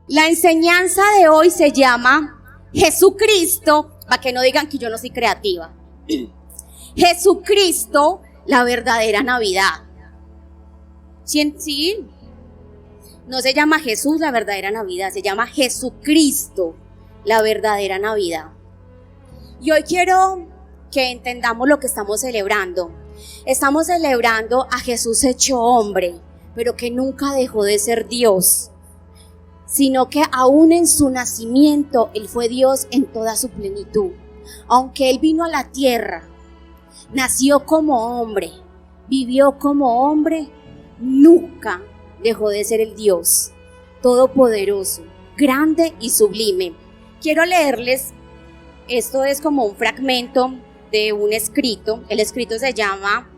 La enseñanza de hoy se llama Jesucristo, para que no digan que yo no soy creativa. Jesucristo, la verdadera Navidad. ¿Sí? No se llama Jesús, la verdadera Navidad, se llama Jesucristo, la verdadera Navidad. Y hoy quiero que entendamos lo que estamos celebrando. Estamos celebrando a Jesús hecho hombre, pero que nunca dejó de ser Dios, sino que aún en su nacimiento Él fue Dios en toda su plenitud. Aunque Él vino a la tierra, nació como hombre, vivió como hombre, nunca dejó de ser el Dios todopoderoso, grande y sublime. Quiero leerles, esto es como un fragmento de un escrito. El escrito se llama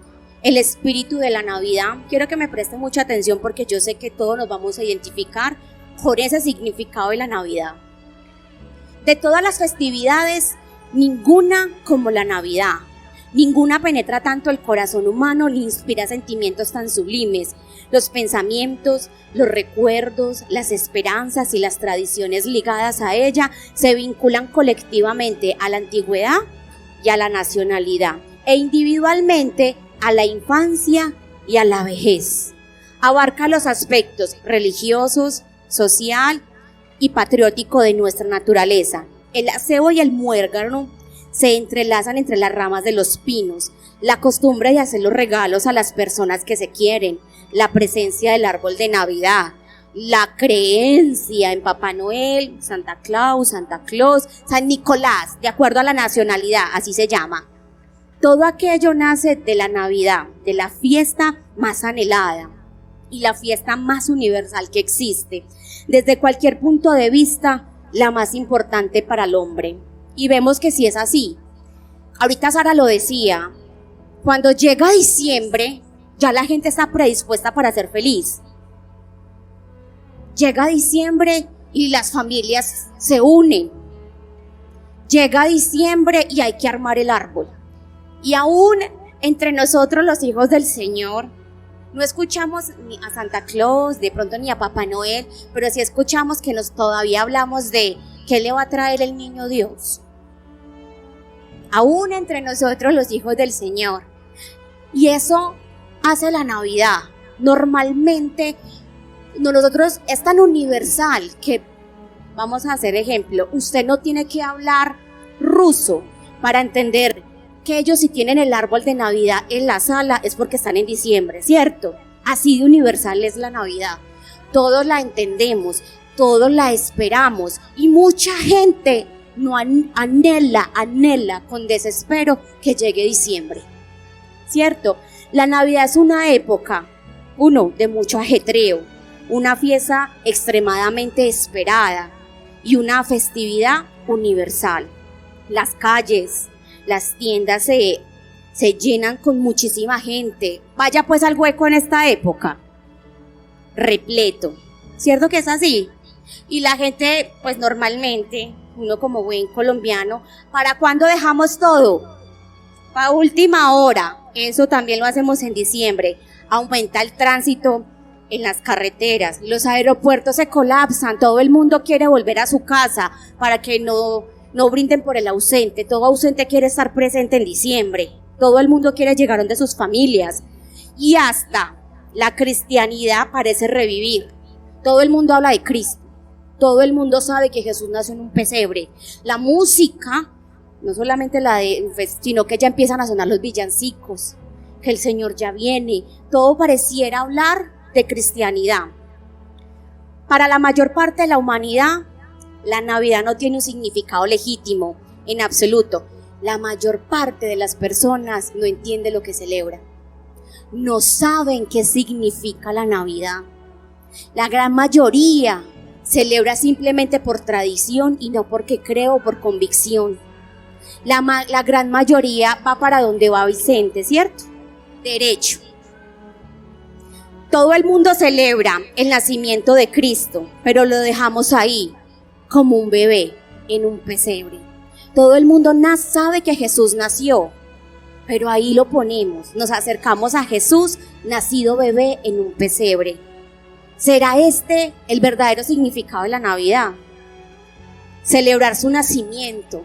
El espíritu de la Navidad. Quiero que me presten mucha atención porque yo sé que todos nos vamos a identificar con ese significado de la Navidad. De todas las festividades, ninguna como la Navidad. Ninguna penetra tanto el corazón humano ni inspira sentimientos tan sublimes. Los pensamientos, los recuerdos, las esperanzas y las tradiciones ligadas a ella se vinculan colectivamente a la antigüedad y a la nacionalidad, e individualmente a la infancia y a la vejez. Abarca los aspectos religiosos, social y patriótico de nuestra naturaleza. El acebo y el muérgano se entrelazan entre las ramas de los pinos, la costumbre de hacer los regalos a las personas que se quieren, la presencia del árbol de Navidad, la creencia en Papá Noel, Santa Claus, San Nicolás, de acuerdo a la nacionalidad, así se llama. Todo aquello nace de la Navidad, de la fiesta más anhelada y la fiesta más universal que existe, desde cualquier punto de vista, la más importante para el hombre. Y vemos que sí es así. Ahorita Sara lo decía, cuando llega diciembre, ya la gente está predispuesta para ser feliz. Llega diciembre y las familias se unen. Llega diciembre y hay que armar el árbol. Y aún entre nosotros los hijos del Señor, no escuchamos ni a Santa Claus, de pronto ni a Papá Noel, pero sí escuchamos que todavía hablamos de ¿qué le va a traer el niño Dios? Aún entre nosotros los hijos del Señor. Y eso hace la Navidad. Normalmente nosotros es tan universal que, vamos a hacer ejemplo, usted no tiene que hablar ruso para entender que ellos, si tienen el árbol de Navidad en la sala, es porque están en diciembre, ¿cierto? Así de universal es la Navidad. Todos la entendemos, todos la esperamos y mucha gente no anhela con desespero que llegue diciembre, ¿cierto? La Navidad es una época, de mucho ajetreo, una fiesta extremadamente esperada y una festividad universal. Las calles, las tiendas se llenan con muchísima gente. Vaya pues al hueco en esta época, repleto, ¿cierto que es así? Y la gente, pues normalmente, uno como buen colombiano, ¿para cuándo dejamos todo? Para última hora. Eso también lo hacemos en diciembre. Aumenta el tránsito en las carreteras, los aeropuertos se colapsan, todo el mundo quiere volver a su casa para que no brinden por el ausente. Todo ausente quiere estar presente en diciembre. Todo el mundo quiere llegar donde sus familias. Y hasta la cristianidad parece revivir. Todo el mundo habla de Cristo. Todo el mundo sabe que Jesús nació en un pesebre. La música, no solamente sino que ya empiezan a sonar los villancicos, que el Señor ya viene. Todo pareciera hablar de cristianidad. Para la mayor parte de la humanidad, la Navidad no tiene un significado legítimo, en absoluto. La mayor parte de las personas no entiende lo que celebra. No saben qué significa la Navidad. La gran mayoría celebra simplemente por tradición y no porque cree o por convicción. La gran mayoría va para donde va Vicente, ¿cierto? Derecho. Todo el mundo celebra el nacimiento de Cristo, pero lo dejamos ahí, como un bebé en un pesebre. Todo el mundo sabe que Jesús nació, pero ahí lo ponemos. Nos acercamos a Jesús, nacido bebé en un pesebre. ¿Será este el verdadero significado de la Navidad? Celebrar su nacimiento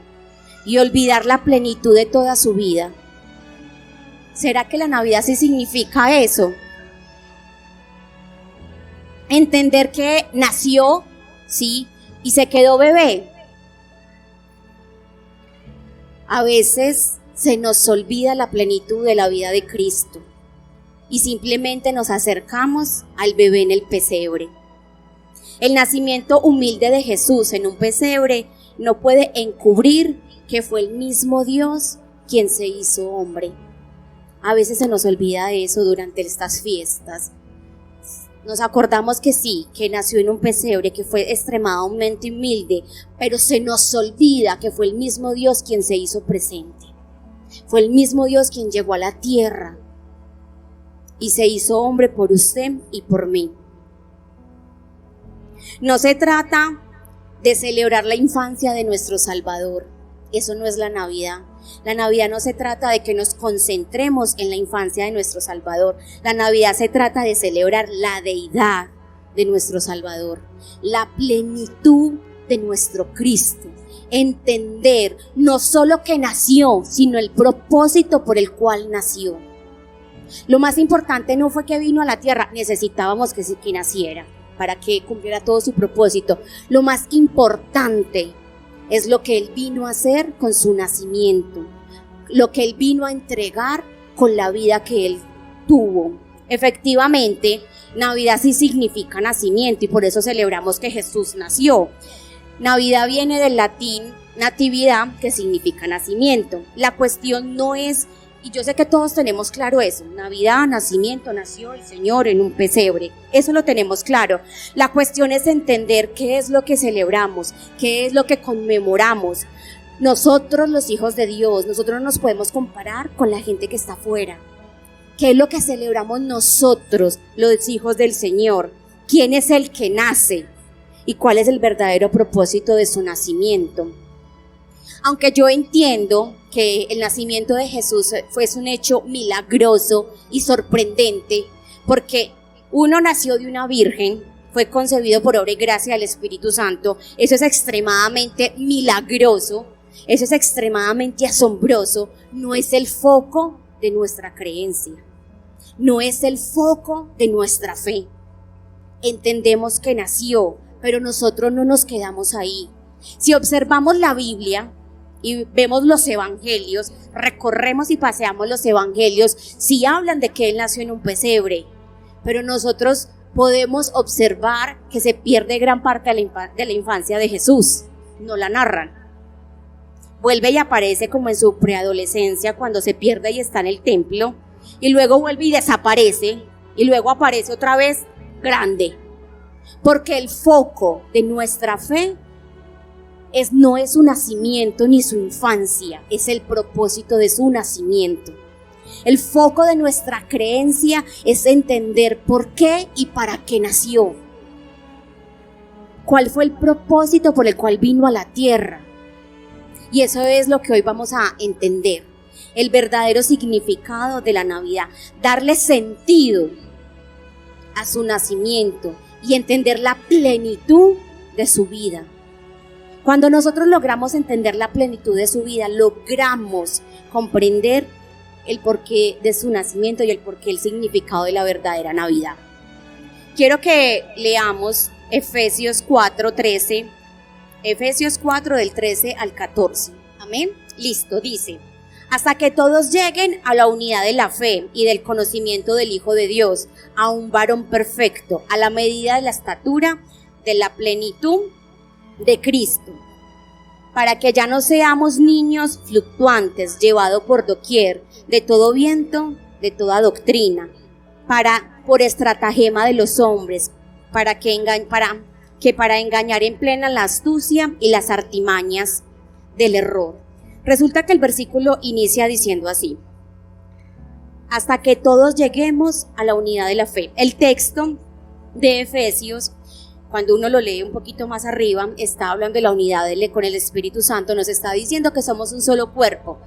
y olvidar la plenitud de toda su vida. ¿Será que la Navidad sí significa eso? Entender que nació, sí, y se quedó bebé. A veces se nos olvida la plenitud de la vida de Cristo y simplemente nos acercamos al bebé en el pesebre. El nacimiento humilde de Jesús en un pesebre no puede encubrir que fue el mismo Dios quien se hizo hombre. A veces se nos olvida eso durante estas fiestas. Nos acordamos que sí, que nació en un pesebre, que fue extremadamente humilde, pero se nos olvida que fue el mismo Dios quien se hizo presente. Fue el mismo Dios quien llegó a la tierra y se hizo hombre por usted y por mí. No se trata de celebrar la infancia de nuestro Salvador. Eso no es la Navidad. La Navidad no se trata de que nos concentremos en la infancia de nuestro Salvador. La Navidad se trata de celebrar la deidad de nuestro Salvador, la plenitud de nuestro Cristo. Entender no solo que nació, sino el propósito por el cual nació. Lo más importante no fue que vino a la tierra, necesitábamos que naciera para que cumpliera todo su propósito. Lo más importante es lo que Él vino a hacer con su nacimiento, lo que Él vino a entregar con la vida que Él tuvo. Efectivamente, Navidad sí significa nacimiento y por eso celebramos que Jesús nació. Navidad viene del latín natividad, que significa nacimiento. La cuestión no es, y yo sé que todos tenemos claro eso, Navidad, nacimiento, nació el Señor en un pesebre, eso lo tenemos claro. La cuestión es entender qué es lo que celebramos, qué es lo que conmemoramos. Nosotros, los hijos de Dios, nosotros no nos podemos comparar con la gente que está afuera. ¿Qué es lo que celebramos nosotros, los hijos del Señor? ¿Quién es el que nace? ¿Y cuál es el verdadero propósito de su nacimiento? Aunque yo entiendo que el nacimiento de Jesús fue un hecho milagroso y sorprendente, porque uno nació de una virgen, fue concebido por obra y gracia del Espíritu Santo, eso es extremadamente milagroso, eso es extremadamente asombroso, no es el foco de nuestra creencia, no es el foco de nuestra fe. Entendemos que nació, pero nosotros no nos quedamos ahí. Si observamos la Biblia y vemos los evangelios, recorremos y paseamos los evangelios, sí hablan de que Él nació en un pesebre, pero nosotros podemos observar que se pierde gran parte de la infancia de Jesús, no la narran. Vuelve y aparece como en su preadolescencia, cuando se pierde y está en el templo, y luego vuelve y desaparece, y luego aparece otra vez grande, porque el foco de nuestra fe no es su nacimiento ni su infancia, es el propósito de su nacimiento. El foco de nuestra creencia es entender por qué y para qué nació. ¿Cuál fue el propósito por el cual vino a la tierra? Y eso es lo que hoy vamos a entender, el verdadero significado de la Navidad, darle sentido a su nacimiento y entender la plenitud de su vida. Cuando nosotros logramos entender la plenitud de su vida, logramos comprender el porqué de su nacimiento y el porqué, el significado de la verdadera Navidad. Quiero que leamos Efesios 4:13, Efesios 4 del 13 al 14. Amén. Listo, dice: hasta que todos lleguen a la unidad de la fe y del conocimiento del Hijo de Dios, a un varón perfecto, a la medida de la estatura de la plenitud de Cristo, para que ya no seamos niños fluctuantes, llevados por doquier, de todo viento, de toda doctrina, por estratagema de los hombres, para engañar en plena la astucia y las artimañas del error. Resulta que el versículo inicia diciendo así: hasta que todos lleguemos a la unidad de la fe. El texto de Efesios, cuando uno lo lee un poquito más arriba, está hablando de la unidad con el Espíritu Santo, nos está diciendo que somos un solo cuerpo,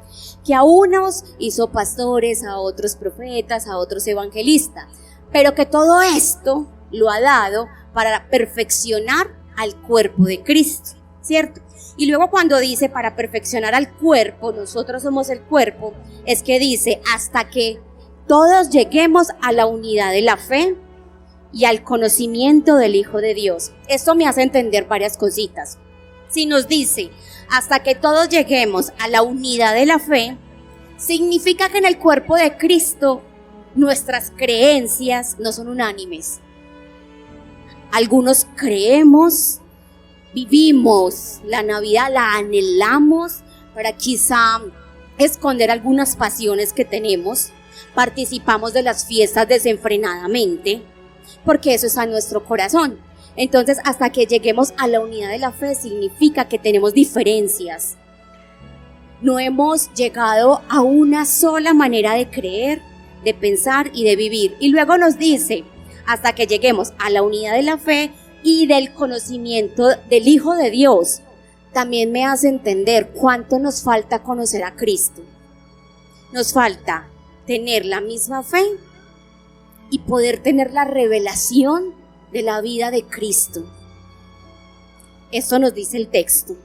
que a unos hizo pastores, a otros profetas, a otros evangelistas, pero que todo esto lo ha dado para perfeccionar al cuerpo de Cristo, ¿cierto? Y luego cuando dice para perfeccionar al cuerpo, nosotros somos el cuerpo, es que dice hasta que todos lleguemos a la unidad de la fe y al conocimiento del Hijo de Dios. Esto me hace entender varias cositas. Si nos dice hasta que todos lleguemos a la unidad de la fe, significa que en el cuerpo de Cristo nuestras creencias no son unánimes. Algunos creemos, vivimos la Navidad, la anhelamos para quizá esconder algunas pasiones que tenemos. Participamos de las fiestas desenfrenadamente, porque eso está en nuestro corazón. Entonces, hasta que lleguemos a la unidad de la fe, significa que tenemos diferencias. No hemos llegado a una sola manera de creer, de pensar y de vivir. Y luego nos dice, hasta que lleguemos a la unidad de la fe y del conocimiento del Hijo de Dios. También me hace entender cuánto nos falta conocer a Cristo. Nos falta tener la misma fe y poder tener la revelación de la vida de Cristo. Esto nos dice el texto.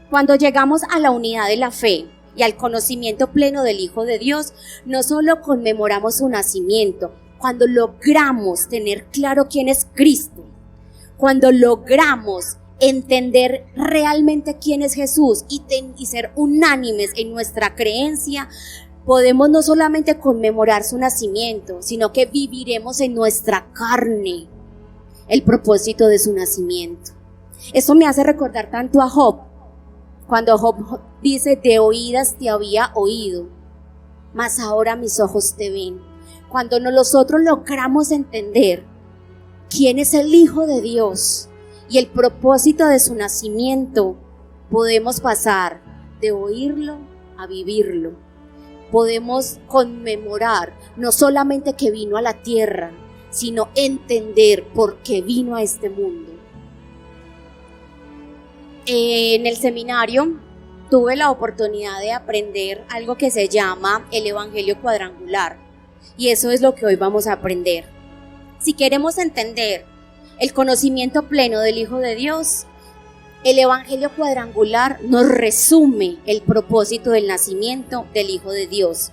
Cuando llegamos a la unidad de la fe y al conocimiento pleno del Hijo de Dios, no solo conmemoramos su nacimiento, cuando logramos tener claro quién es Cristo, cuando logramos entender realmente quién es Jesús y ser unánimes en nuestra creencia, podemos no solamente conmemorar su nacimiento, sino que viviremos en nuestra carne el propósito de su nacimiento. Esto me hace recordar tanto a Job, cuando Job dice, de oídas te había oído, mas ahora mis ojos te ven. Cuando nosotros logramos entender quién es el Hijo de Dios y el propósito de su nacimiento, podemos pasar de oírlo a vivirlo. Podemos conmemorar no solamente que vino a la tierra, sino entender por qué vino a este mundo. En el seminario tuve la oportunidad de aprender algo que se llama el Evangelio cuadrangular, y eso es lo que hoy vamos a aprender. Si queremos entender el conocimiento pleno del Hijo de Dios, el Evangelio cuadrangular nos resume el propósito del nacimiento del Hijo de Dios.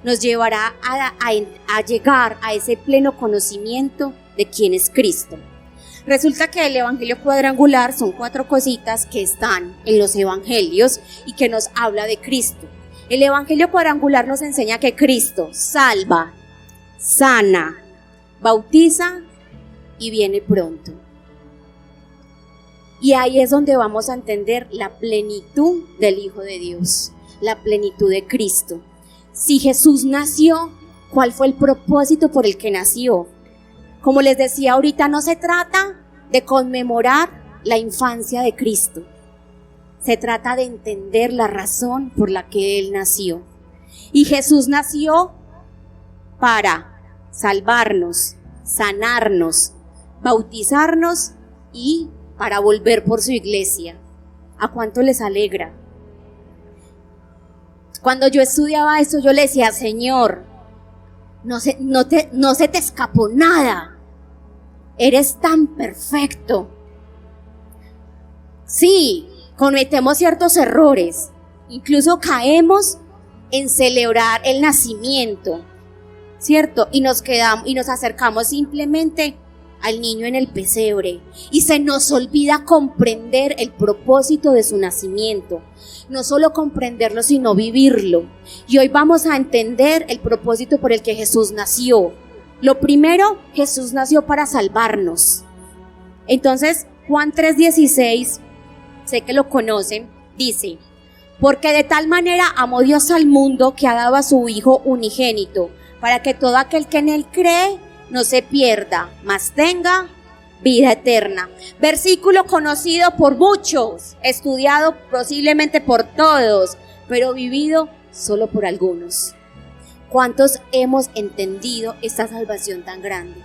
Nos llevará a llegar a ese pleno conocimiento de quién es Cristo. Resulta que el Evangelio cuadrangular son 4 cositas que están en los Evangelios y que nos habla de Cristo. El Evangelio cuadrangular nos enseña que Cristo salva, sana, bautiza y viene pronto. Y ahí es donde vamos a entender la plenitud del Hijo de Dios, la plenitud de Cristo. Si Jesús nació, ¿cuál fue el propósito por el que nació? Como les decía ahorita, no se trata de conmemorar la infancia de Cristo. Se trata de entender la razón por la que Él nació. Y Jesús nació para salvarnos, sanarnos, bautizarnos y para volver por su iglesia. ¿A cuánto les alegra? Cuando yo estudiaba esto, yo le decía, Señor, no se te escapó nada. Eres tan perfecto. Sí, cometemos ciertos errores. Incluso caemos en celebrar el nacimiento, ¿cierto? Y nos acercamos simplemente al niño en el pesebre y se nos olvida comprender el propósito de su nacimiento. No solo comprenderlo, sino vivirlo. Y hoy vamos a entender el propósito por el que Jesús nació. Lo primero, Jesús nació para salvarnos. Entonces, Juan 3:16, sé que lo conocen, dice, porque de tal manera amó Dios al mundo que ha dado a su Hijo unigénito, para que todo aquel que en Él cree no se pierda, mas tenga vida eterna. Versículo conocido por muchos, estudiado posiblemente por todos, pero vivido solo por algunos. ¿Cuántos hemos entendido esta salvación tan grande?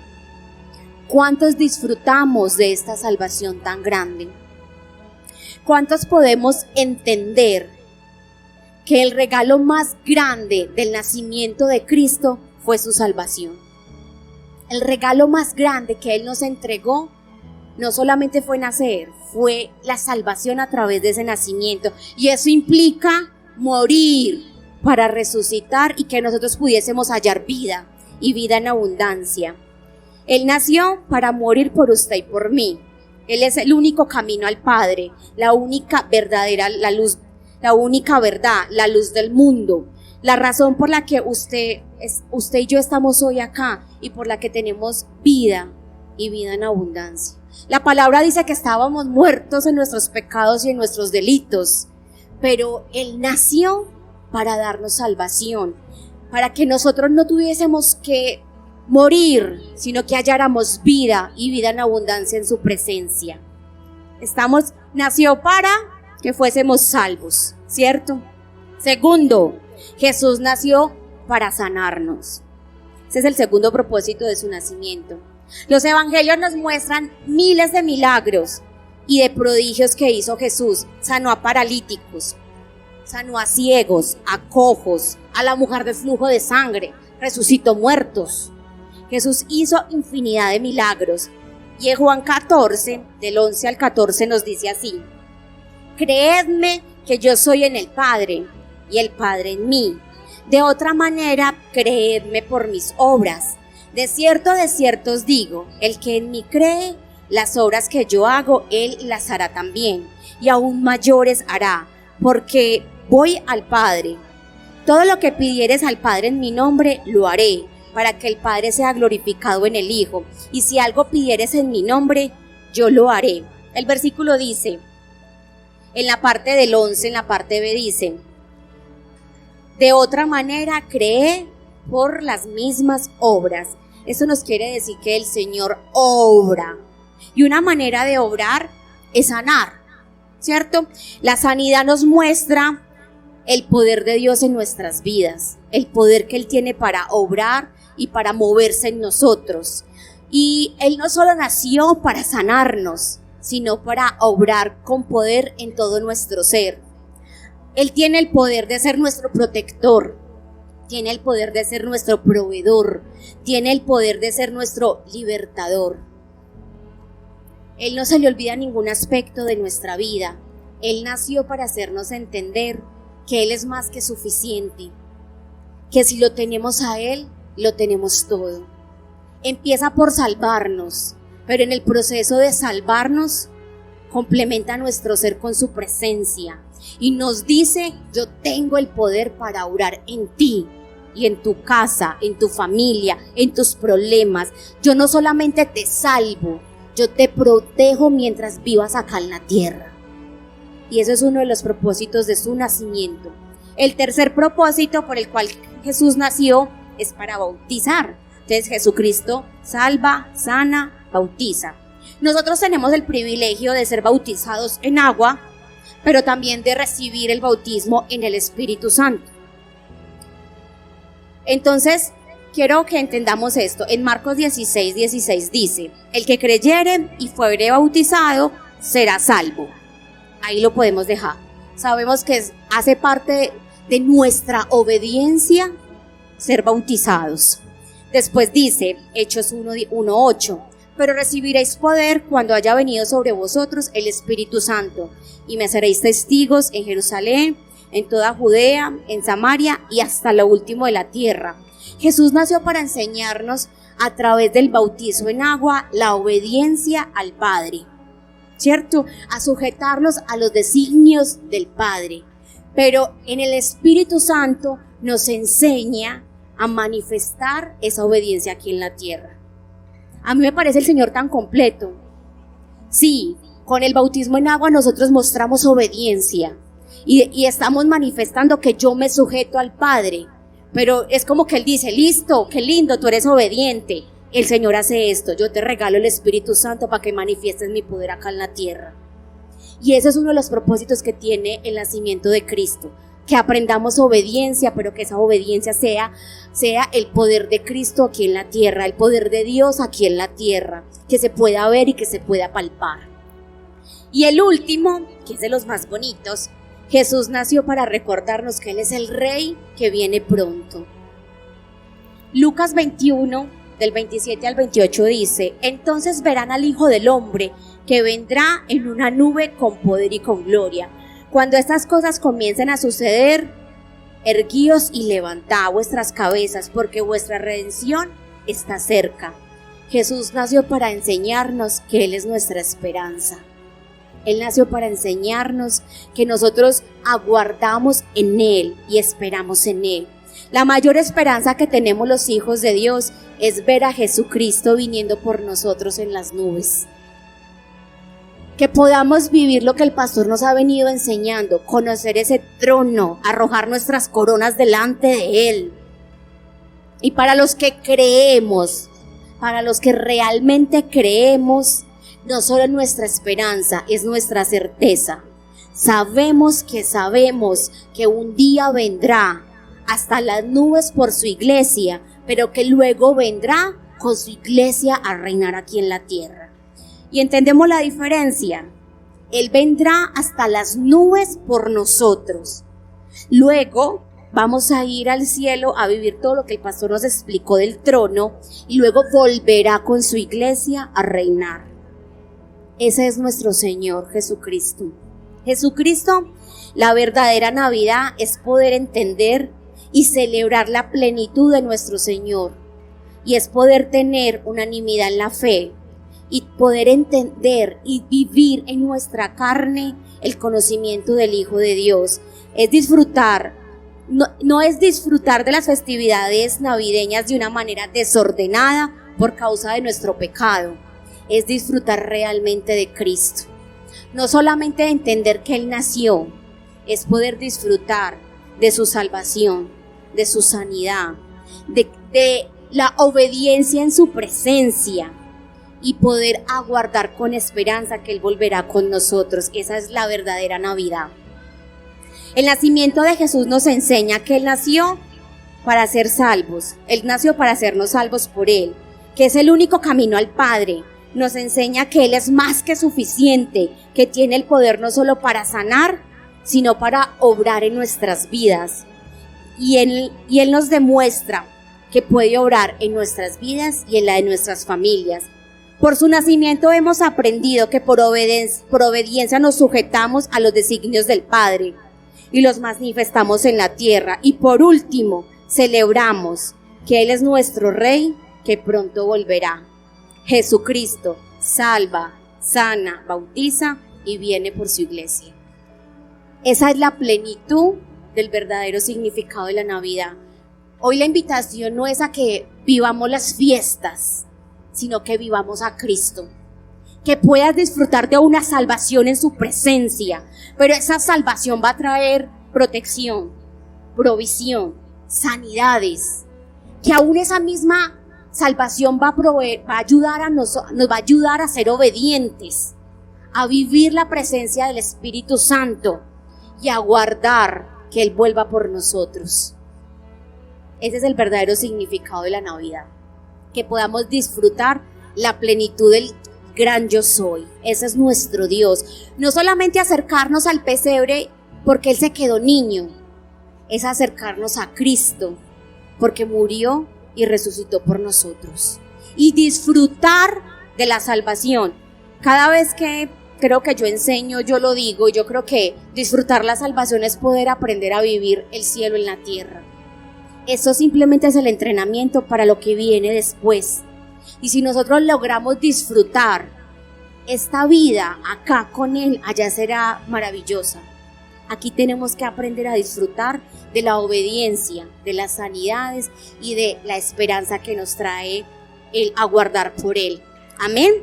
¿Cuántos disfrutamos de esta salvación tan grande? ¿Cuántos podemos entender que el regalo más grande del nacimiento de Cristo fue su salvación? el regalo más grande que Él nos entregó no solamente fue nacer, fue la salvación a través de ese nacimiento. Y eso implica morir para resucitar y que nosotros pudiésemos hallar vida y vida en abundancia. Él nació para morir por usted y por mí. Él es el único camino al Padre, la única verdadera, la luz, la única verdad, la luz del mundo. La razón por la que usted y yo estamos hoy acá y por la que tenemos vida y vida en abundancia. La palabra dice que estábamos muertos en nuestros pecados y en nuestros delitos, pero Él nació para darnos salvación, para que nosotros no tuviésemos que morir, sino que halláramos vida y vida en abundancia en su presencia. Nació para que fuésemos salvos, ¿cierto? Segundo, Jesús nació para sanarnos. Ese es el segundo propósito de su nacimiento. Los evangelios nos muestran miles de milagros y de prodigios que hizo Jesús. Sanó a paralíticos, sanó a ciegos, a cojos, a la mujer de flujo de sangre, resucitó muertos. Jesús hizo infinidad de milagros. Y en Juan 14, del 11 al 14 nos dice así: creedme que yo soy en el Padre y el Padre en mí. De otra manera, creedme por mis obras. De cierto os digo, el que en mí cree, las obras que yo hago, él las hará también, y aún mayores hará, porque voy al Padre. Todo lo que pidieres al Padre en mi nombre, lo haré, para que el Padre sea glorificado en el Hijo. Y si algo pidieres en mi nombre, yo lo haré. El versículo dice, en la parte del 11, en la parte B dice, de otra manera cree por las mismas obras. Eso nos quiere decir que el Señor obra. Y una manera de obrar es sanar, ¿cierto? La sanidad nos muestra el poder de Dios en nuestras vidas, el poder que Él tiene para obrar y para moverse en nosotros. Y Él no solo nació para sanarnos, sino para obrar con poder en todo nuestro ser. Él tiene el poder de ser nuestro protector, tiene el poder de ser nuestro proveedor, tiene el poder de ser nuestro libertador. Él no se le olvida ningún aspecto de nuestra vida. Él nació para hacernos entender que Él es más que suficiente, que si lo tenemos a Él, lo tenemos todo. Empieza por salvarnos, pero en el proceso de salvarnos, complementa nuestro ser con su presencia y nos dice: yo tengo el poder para obrar en ti y en tu casa, en tu familia, en tus problemas. Yo no solamente te salvo, yo te protejo mientras vivas acá en la tierra. Y eso es uno de los propósitos de su nacimiento. El tercer propósito por el cual Jesús nació es para bautizar. Entonces Jesucristo salva, sana, bautiza. Nosotros tenemos el privilegio de ser bautizados en agua, pero también de recibir el bautismo en el Espíritu Santo. Entonces, quiero que entendamos esto. En Marcos 16:16 dice: el que creyere y fuere bautizado será salvo. Ahí lo podemos dejar. Sabemos que hace parte de nuestra obediencia ser bautizados. Después dice, Hechos 1:8, pero recibiréis poder cuando haya venido sobre vosotros el Espíritu Santo, y me seréis testigos en Jerusalén, en toda Judea, en Samaria y hasta lo último de la tierra. Jesús nació para enseñarnos a través del bautizo en agua la obediencia al Padre, ¿cierto? A sujetarnos a los designios del Padre. Pero en el Espíritu Santo nos enseña a manifestar esa obediencia aquí en la tierra. A mí me parece el Señor tan completo. Sí, con el bautismo en agua nosotros mostramos obediencia y estamos manifestando que yo me sujeto al Padre, pero es como que Él dice: listo, qué lindo, tú eres obediente. El Señor hace esto: yo te regalo el Espíritu Santo para que manifiestes mi poder acá en la tierra. Y ese es uno de los propósitos que tiene el nacimiento de Cristo, que aprendamos obediencia, pero que esa obediencia sea el poder de Cristo aquí en la tierra, el poder de Dios aquí en la tierra, que se pueda ver y que se pueda palpar. Y el último, que es de los más bonitos, Jesús nació para recordarnos que Él es el Rey que viene pronto. Lucas 21, del 27 al 28 dice: entonces verán al Hijo del Hombre que vendrá en una nube con poder y con gloria. Cuando estas cosas comiencen a suceder, erguíos y levantad vuestras cabezas, porque vuestra redención está cerca. Jesús nació para enseñarnos que Él es nuestra esperanza. Él nació para enseñarnos que nosotros aguardamos en Él y esperamos en Él. La mayor esperanza que tenemos los hijos de Dios es ver a Jesucristo viniendo por nosotros en las nubes. Que podamos vivir lo que el pastor nos ha venido enseñando, conocer ese trono, arrojar nuestras coronas delante de Él. Y para los que creemos, para los que realmente creemos, no solo es nuestra esperanza, es nuestra certeza. Sabemos que un día vendrá hasta las nubes por su iglesia, pero que luego vendrá con su iglesia a reinar aquí en la tierra. Y entendemos la diferencia. Él vendrá hasta las nubes por nosotros. Luego vamos a ir al cielo a vivir todo lo que el pastor nos explicó del trono, y luego volverá con su iglesia a reinar. Ese es nuestro Señor Jesucristo. Jesucristo, la verdadera Navidad es poder entender y celebrar la plenitud de nuestro Señor, y es poder tener unanimidad en la fe y poder entender y vivir en nuestra carne el conocimiento del Hijo de Dios. Es disfrutar, no es disfrutar de las festividades navideñas de una manera desordenada por causa de nuestro pecado, es disfrutar realmente de Cristo. No solamente entender que Él nació, es poder disfrutar de su salvación, de su sanidad, de la obediencia en su presencia, y poder aguardar con esperanza que Él volverá con nosotros. Esa es la verdadera Navidad. El nacimiento de Jesús nos enseña que Él nació para ser salvos. Él nació para hacernos salvos por Él, que es el único camino al Padre. Nos enseña que Él es más que suficiente, que tiene el poder no solo para sanar, sino para obrar en nuestras vidas. Y Él nos demuestra que puede obrar en nuestras vidas y en la de nuestras familias. Por su nacimiento hemos aprendido que por obediencia nos sujetamos a los designios del Padre y los manifestamos en la tierra. Y por último, celebramos que Él es nuestro Rey, que pronto volverá. Jesucristo salva, sana, bautiza y viene por su iglesia. Esa es la plenitud del verdadero significado de la Navidad. Hoy la invitación no es a que vivamos las fiestas, sino que vivamos a Cristo, que puedas disfrutar de una salvación en su presencia, pero esa salvación va a traer protección, provisión, sanidades, que aún esa misma salvación va a ayudar nos va a ayudar a ser obedientes, a vivir la presencia del Espíritu Santo y a guardar que Él vuelva por nosotros. Ese es el verdadero significado de la Navidad. Que podamos disfrutar la plenitud del gran yo soy. Ese es nuestro Dios. No solamente acercarnos al pesebre porque Él se quedó niño, es acercarnos a Cristo porque murió y resucitó por nosotros. Y disfrutar de la salvación. Cada vez que creo que yo enseño, yo lo digo, yo creo que disfrutar la salvación es poder aprender a vivir el cielo en la tierra. Eso simplemente es el entrenamiento para lo que viene después. Y si nosotros logramos disfrutar esta vida acá con Él, allá será maravillosa. Aquí tenemos que aprender a disfrutar de la obediencia, de las sanidades y de la esperanza que nos trae el aguardar por Él. Amén.